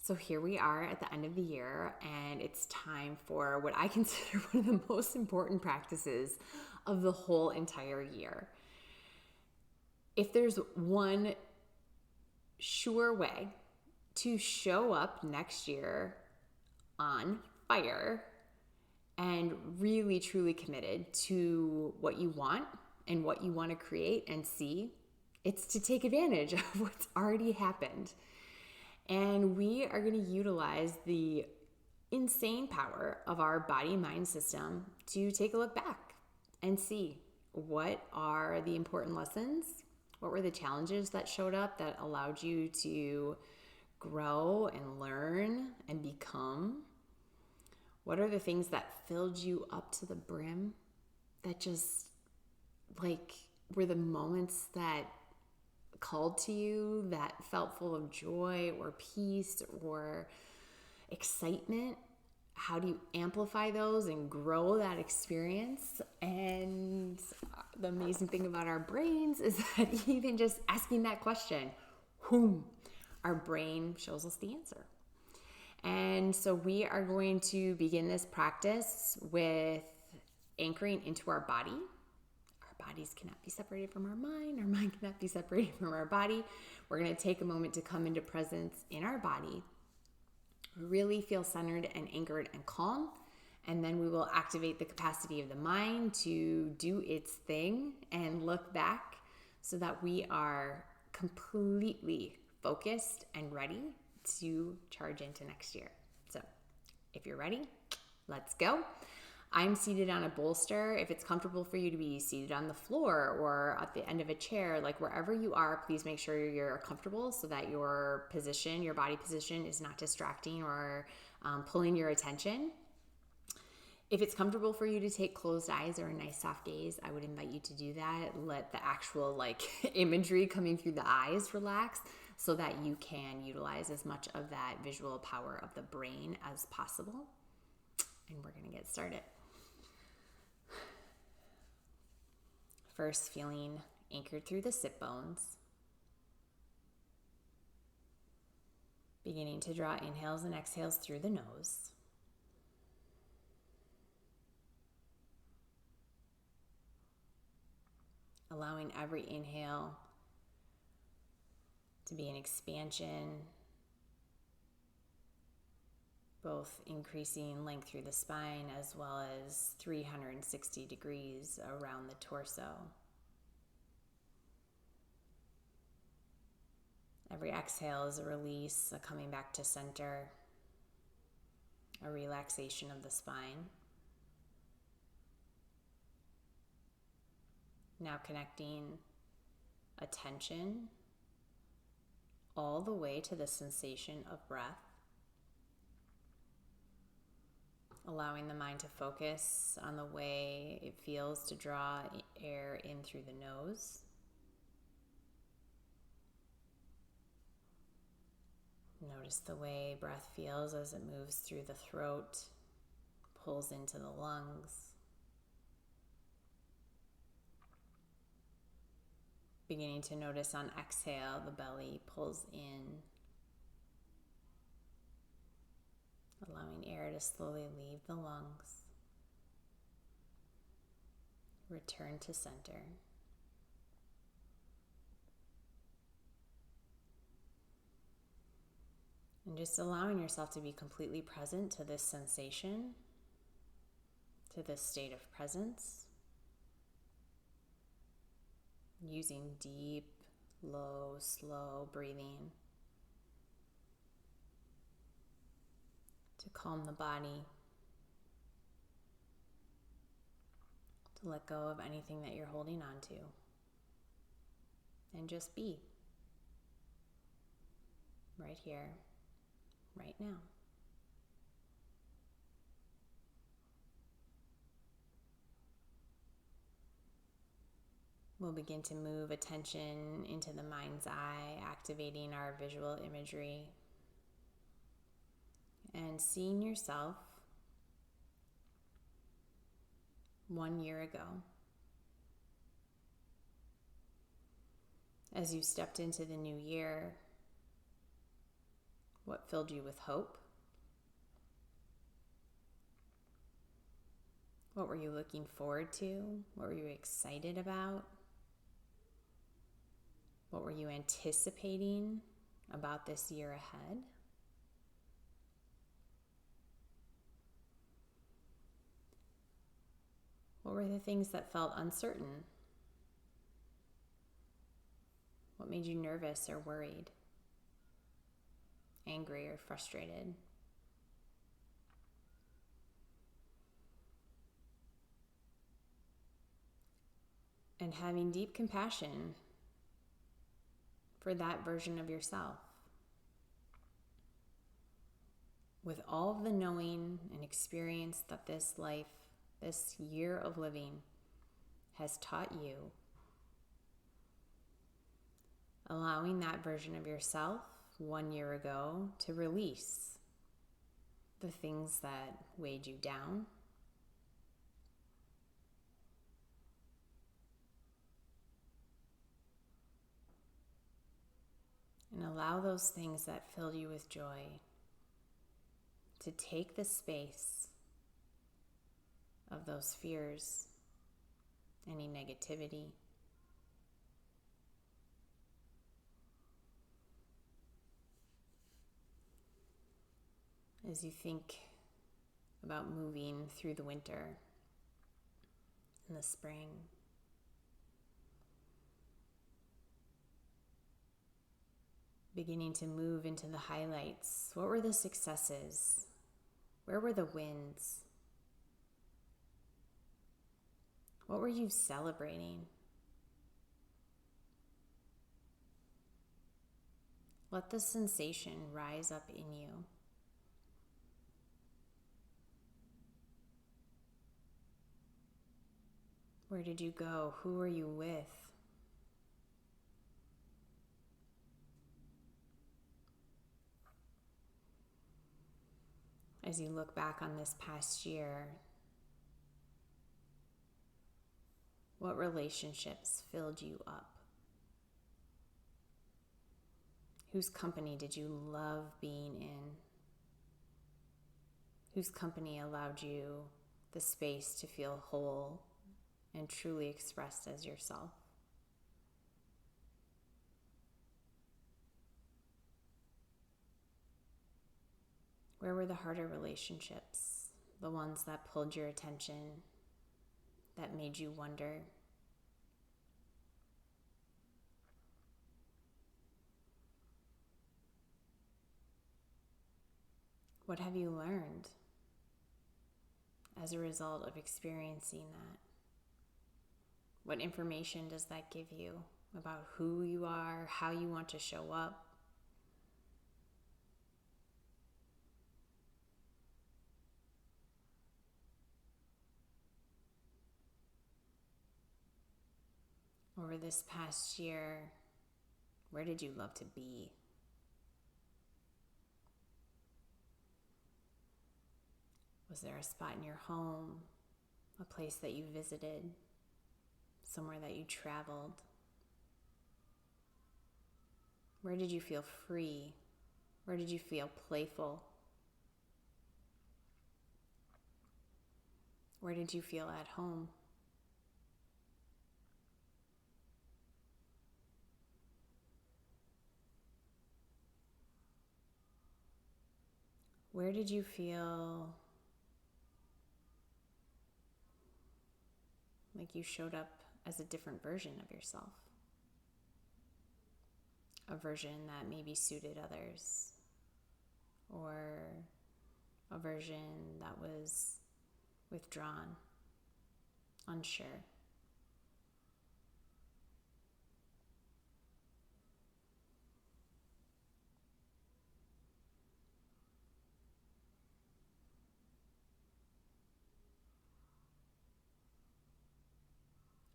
So here we are at the end of the year, and it's time for what I consider one of the most important practices of the whole entire year. If there's one sure way to show up next year on fire and really truly committed to what you want and what you want to create and see, it's to take advantage of what's already happened. And we are going to utilize the insane power of our body-mind system to take a look back and see what are the important lessons, what were the challenges that showed up that allowed you to grow and learn and become. What are the things that filled you up to the brim that just were the moments that called to you, that felt full of joy or peace or excitement? How do you amplify those and grow that experience? And the amazing thing about our brains is that even just asking that question, our brain shows us the answer. And so we are going to begin this practice with anchoring into our body. Our bodies cannot be separated from our mind cannot be separated from our body. We're going to take a moment to come into presence in our body, really feel centered and anchored and calm, and then we will activate the capacity of the mind to do its thing and look back so that we are completely focused and ready to charge into next year. So if you're ready, let's go. I'm seated on a bolster. If it's comfortable for you to be seated on the floor or at the end of a chair, like wherever you are, please make sure you're comfortable so that your position, your body position, is not distracting or pulling your attention. If it's comfortable for you to take closed eyes or a nice soft gaze, I would invite you to do that. Let the actual imagery coming through the eyes relax so that you can utilize as much of that visual power of the brain as possible. And we're going to get started. First, feeling anchored through the sit bones. Beginning to draw inhales and exhales through the nose. Allowing every inhale to be an expansion, both increasing length through the spine as well as 360 degrees around the torso. Every exhale is a release, a coming back to center, a relaxation of the spine. Now connecting attention all the way to the sensation of breath. Allowing the mind to focus on the way it feels to draw air in through the nose. Notice the way breath feels as it moves through the throat, pulls into the lungs. Beginning to notice on exhale, the belly pulls in, allowing air to slowly leave the lungs. Return to center. And just allowing yourself to be completely present to this sensation, to this state of presence. Using deep, low, slow breathing to calm the body, to let go of anything that you're holding on to, and just be right here, right now. We'll begin to move attention into the mind's eye, activating our visual imagery and seeing yourself 1 year ago as you stepped into the new year What filled you with hope? What were you looking forward to? What were you excited about? What were you anticipating about this year ahead? What were the things that felt uncertain? What made you nervous or worried, angry or frustrated? And having deep compassion for that version of yourself. With all of the knowing and experience that this life, this year of living has taught you, allowing that version of yourself 1 year ago to release the things that weighed you down, and allow those things that filled you with joy to take the space of those fears, any negativity. As you think about moving through the winter and the spring, beginning to move into the highlights. What were the successes? Where were the wins? What were you celebrating? Let the sensation rise up in you. Where did you go? Who were you with? As you look back on this past year, what relationships filled you up? Whose company did you love being in? Whose company allowed you the space to feel whole and truly expressed as yourself? Where were the harder relationships? The ones that pulled your attention, that made you wonder? What have you learned as a result of experiencing that? What information does that give you about who you are, how you want to show up? Over this past year, where did you love to be? Was there a spot in your home, a place that you visited, somewhere that you traveled? Where did you feel free? Where did you feel playful? Where did you feel at home? Where did you feel like you showed up as a different version of yourself? A version that maybe suited others, or a version that was withdrawn, unsure.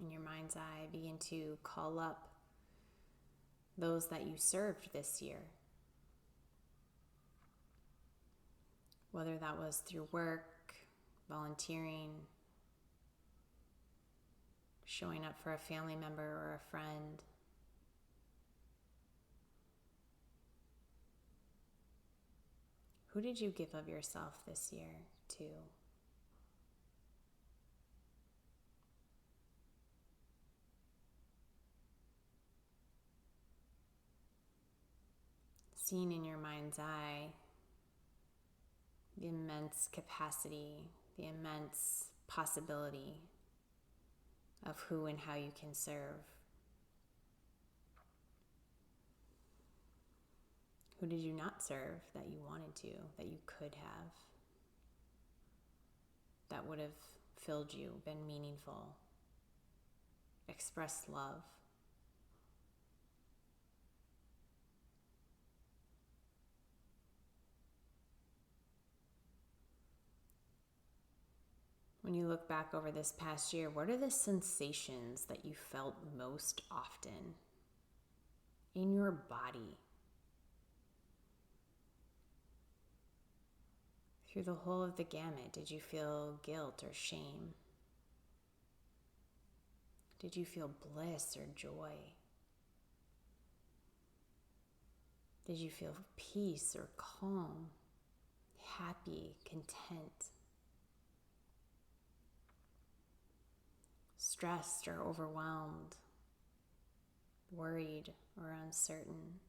In your mind's eye, begin to call up those that you served this year. Whether that was through work, volunteering, showing up for a family member or a friend. Who did you give of yourself this year to? Seeing in your mind's eye the immense capacity, the immense possibility of who and how you can serve. Who did you not serve that you wanted to, that you could have, that would have filled you, been meaningful, expressed love? When you look back over this past year, what are the sensations that you felt most often in your body? Through the whole of the gamut, did you feel guilt or shame? Did you feel bliss or joy? Did you feel peace or calm, happy, content? Stressed or overwhelmed, worried or uncertain?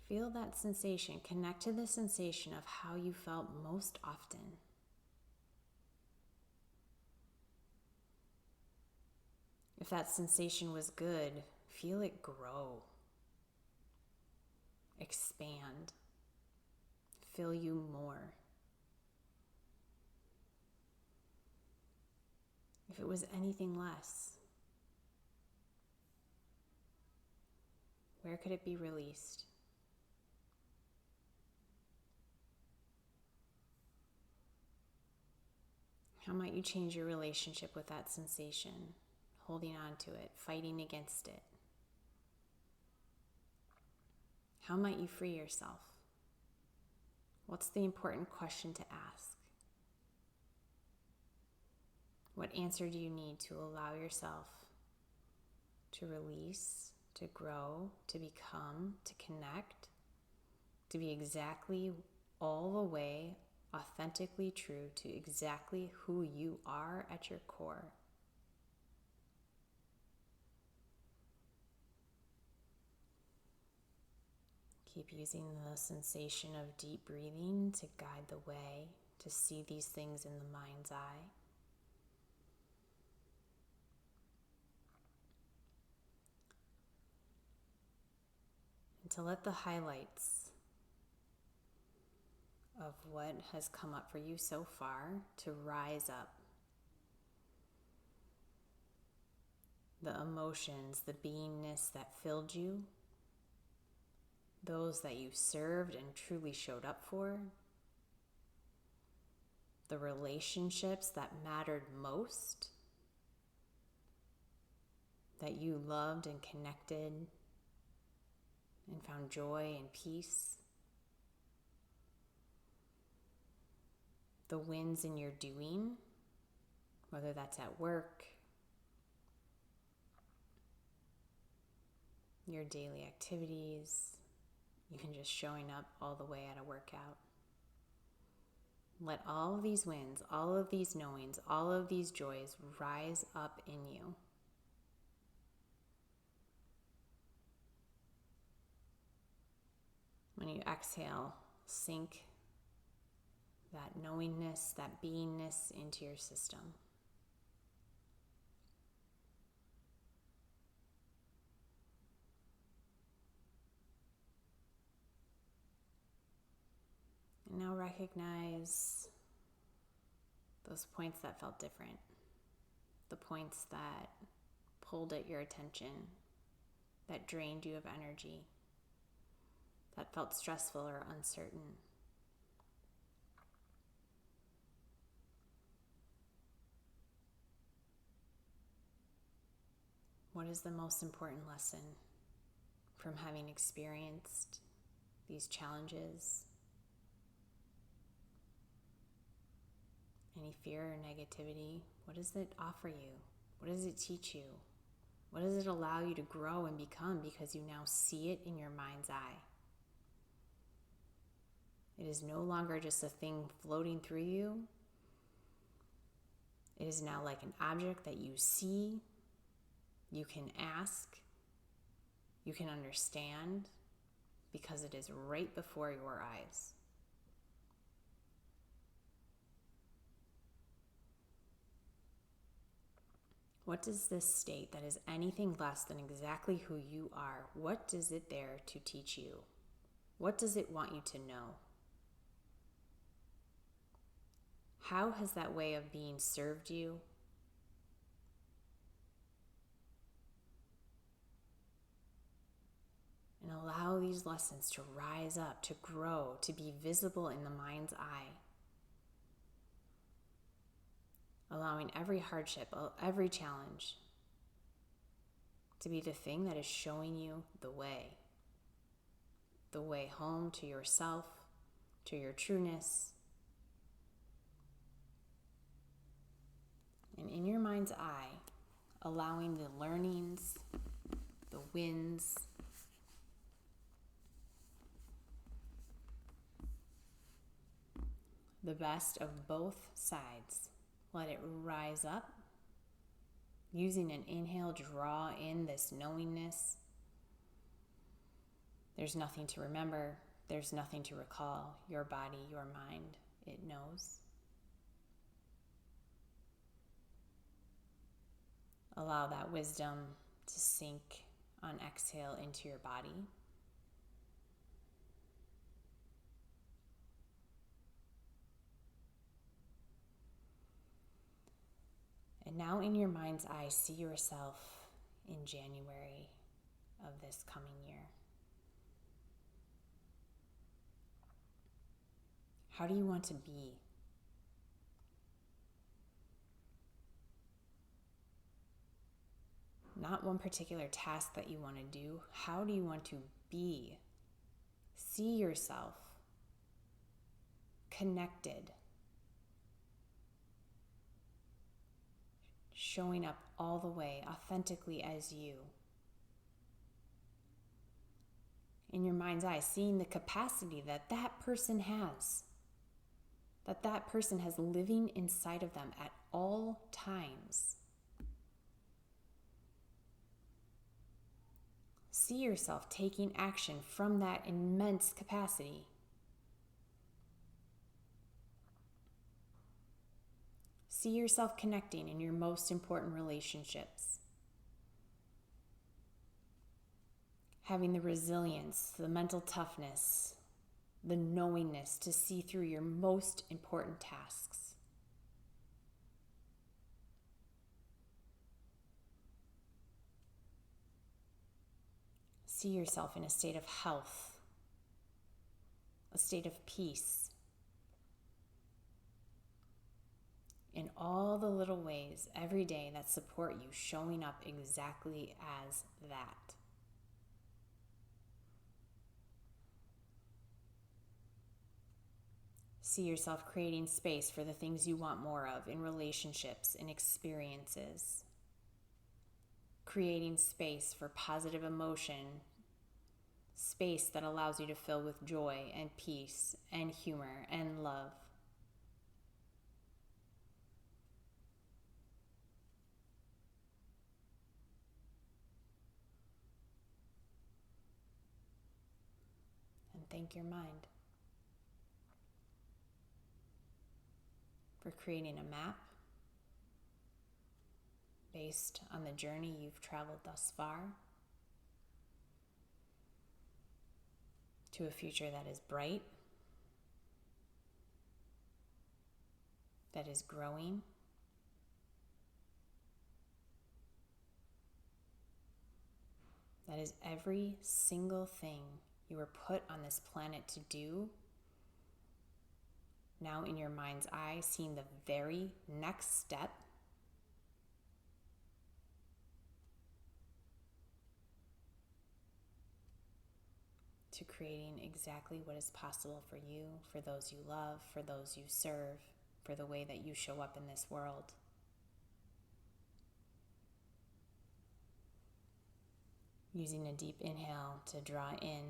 Feel that sensation. Connect to the sensation of how you felt most often. If that sensation was good, feel it grow, expand, fill you more. If it was anything less, where could it be released? How might you change your relationship with that sensation, holding on to it, fighting against it? How might you free yourself? What's the important question to ask? What answer do you need to allow yourself to release, to grow, to become, to connect, to be exactly all the way authentically true to exactly who you are at your core? Keep using the sensation of deep breathing to guide the way, to see these things in the mind's eye. And to let the highlights of what has come up for you so far to rise up. The emotions, the beingness that filled you, those that you served and truly showed up for, the relationships that mattered most, that you loved and connected and found joy and peace. The wins in your doing, whether that's at work, your daily activities, even just showing up all the way at a workout. Let all of these wins, all of these knowings, all of these joys rise up in you. When you exhale, sink that knowingness, that beingness into your system. And now recognize those points that felt different, the points that pulled at your attention, that drained you of energy, that felt stressful or uncertain. What is the most important lesson from having experienced these challenges? Any fear or negativity? What does it offer you? What does it teach you? What does it allow you to grow and become because you now see it in your mind's eye? It is no longer just a thing floating through you. It is now like an object that you see, you can ask, you can understand, because it is right before your eyes. What does this state that is anything less than exactly who you are, what is it there to teach you? What does it want you to know? How has that way of being served you? And allow these lessons to rise up, to grow, to be visible in the mind's eye. Allowing every hardship, every challenge to be the thing that is showing you the way home to yourself, to your trueness. And in your mind's eye, allowing the learnings, the wins, the best of both sides. Let it rise up. Using an inhale, draw in this knowingness. There's nothing to remember. There's nothing to recall. Your body, your mind, it knows. Allow that wisdom to sink on exhale into your body. And now in your mind's eye, see yourself in January of this coming year. How do you want to be? Not one particular task that you want to do. How do you want to be? See yourself connected, showing up all the way authentically as you. In your mind's eye, seeing the capacity that that person has, that person has living inside of them at all times. See yourself taking action from that immense capacity. See yourself connecting in your most important relationships. Having the resilience, the mental toughness, the knowingness to see through your most important tasks. See yourself in a state of health, a state of peace, in all the little ways every day that support you showing up exactly as that. See yourself creating space for the things you want more of in relationships and experiences. Creating space for positive emotion, space that allows you to fill with joy and peace and humor and love. And thank your mind for creating a map based on the journey you've traveled thus far to a future that is bright, that is growing, that is every single thing you were put on this planet to do. Now in your mind's eye, seeing the very next step to creating exactly what is possible for you, for those you love, for those you serve, for the way that you show up in this world. Using a deep inhale to draw in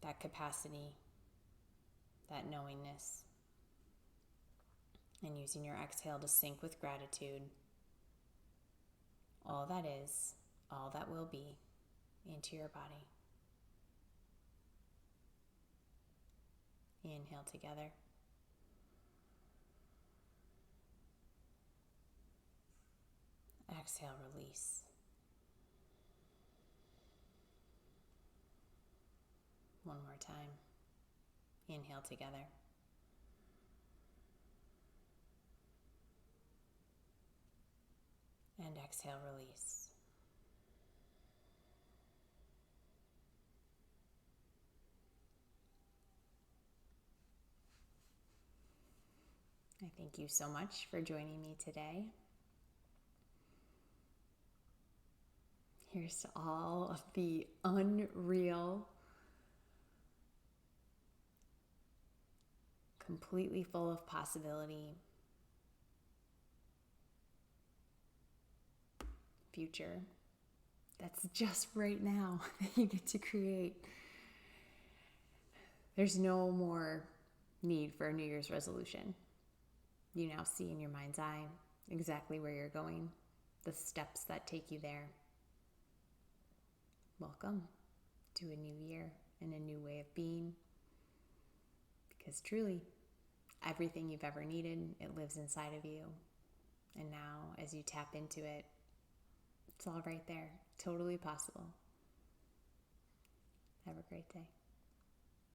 that capacity, that knowingness, and using your exhale to sync with gratitude. All that is, all that will be, into your body. Inhale together. Exhale, release. One more time. Inhale together. And exhale, release. I thank you so much for joining me today. Here's to all of the unreal, completely full of possibility future that's just right now that you get to create. There's no more need for a New Year's resolution. You now see in your mind's eye exactly where you're going, the steps that take you there. Welcome to a new year and a new way of being, because truly, everything you've ever needed, it lives inside of you. And now, as you tap into it, it's all right there, totally possible. Have a great day.